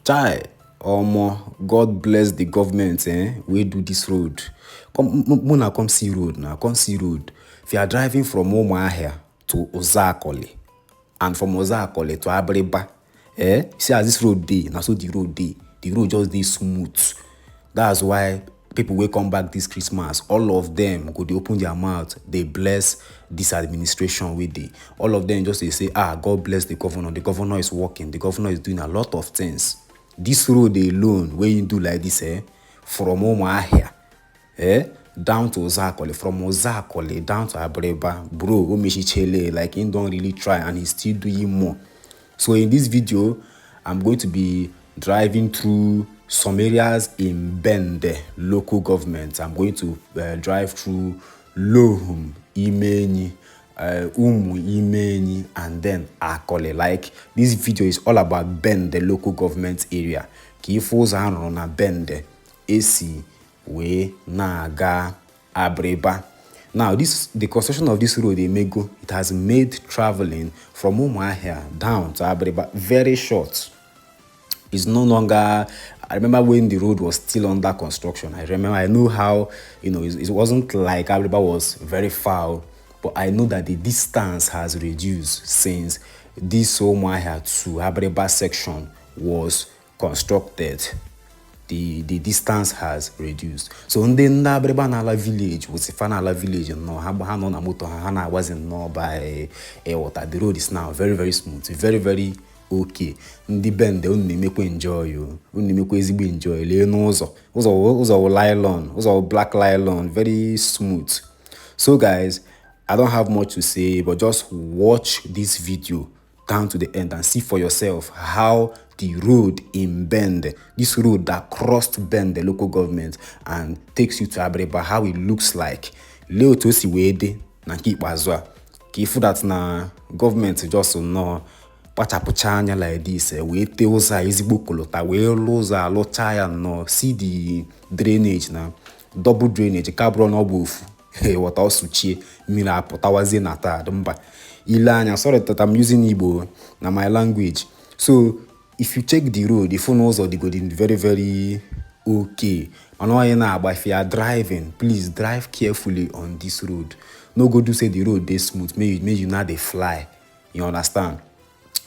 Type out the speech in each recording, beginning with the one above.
Chai, omo, God bless the government, we do this road. Come see road now, come see road. If you are driving from Umuahia to Uzuakoli, and from Uzuakoli to Abiriba, see as this road dey, now so the road dey. The road just dey smooth. That's why people will come back this Christmas. All of them go, they open their mouth, they bless this administration with it. All of them just they say, God bless the governor. The governor is working. The governor is doing a lot of things. This road alone, when you do like this, from Umuahia, down to Uzuakoli, from Uzuakoli down to Abiriba, bro, Omeshi like he don't really try and he's still doing more. So in this video, I'm going to be driving through some areas in Bende local government. I'm going to drive through Lohum, Imeni, Imeni, and then Akole. Like this video is all about Bende local government area. Kifos on a Bende, AC, we naga Abiriba. Now the construction of this road in Mego, it has made traveling from Umuahia down to Abiriba very short. It's no longer. I remember when the road was still under construction. I know how, it wasn't like Abiriba was very far, but I know that the distance has reduced since this Umuahia to Abiriba section was constructed. The distance has reduced. So in the Abiriba Nala village, was a Fanala village, Hanona Moto Hana wasn't known by water. The road is now very, very smooth, very, very okay. Ndị Bende unu make enjoy you. Unu make ezigbo enjoy. Le no ụzọ nylon, ụzọ black nylon, very smooth. So guys, I don't have much to say, but just watch this video down to the end and see for yourself how the road in Bende, this road that crossed Bende local government and takes you to Abiriba, how it looks like. Leo to si wede na keep azwa. Kifu that na government just no pachapuchanya like this, we te uza ezigbo kolota, we loza locha ya no. See the drainage now, double drainage, cabron obufu. Hey, what else suchi mira potawazi nata dumba. Ilanya, sorry that I'm using Igbo na my language. So if you check the road, the phone also they go very, very okay. But if you are driving, please drive carefully on this road. No go do say the road they smooth. May you not they fly. You understand?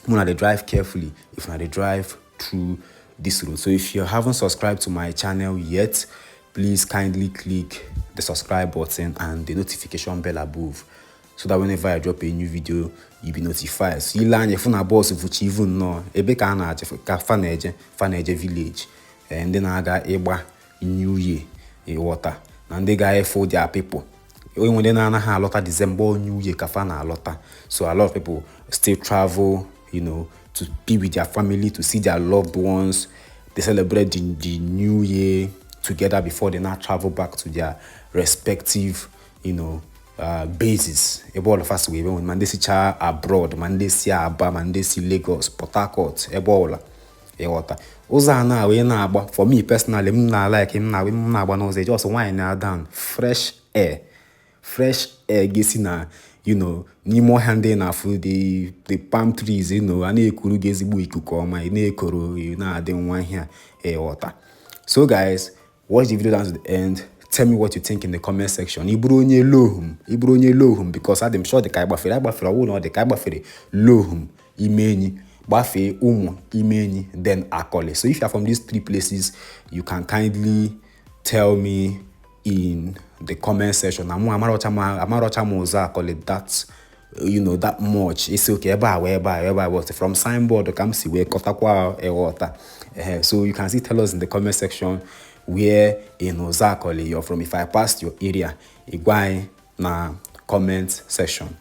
When they drive carefully, if not they drive through this road. So if you haven't subscribed to my channel yet, please kindly click the subscribe button and the notification bell above, so that whenever I drop a new video, you'll be notified. So you learn your phone boss if you even know ebe ka na ka faneje village, and then I got eba new year water and they got for their people. When they na a lot of December new year ka fa na lota. So a lot of people still travel, to be with their family, to see their loved ones. They celebrate the new year together before they now travel back to their respective, bases. All of us we when Mandesi abroad, Mandesi Aba, Mandesi Lagos, Port Harcourt, Ebola, water. Ozana we na aba. For me personally, I'm not like him now. I'm not no say just wine now down, fresh air, gesi na. Ni more handy na for the palm trees, ane ekuru gezi bu ikuku ọma, ine ekoro, ade nwa here, water. So guys, watch the video down to the end. Tell me what you think in the comment section. Ibronye lohum, because I'm sure the kaibafere, the kaibafere lohum, imeni, bafe, imeni, then akole. So if you are from these three places, you can kindly tell me in the comment section. Amarocha Uzuakoli, that's that much. It's okay. But from signboard, come see where kotakwa water. So you can see, tell us in the comment section where in Uzuakoli you're from. If I passed your area, iguai na comment section.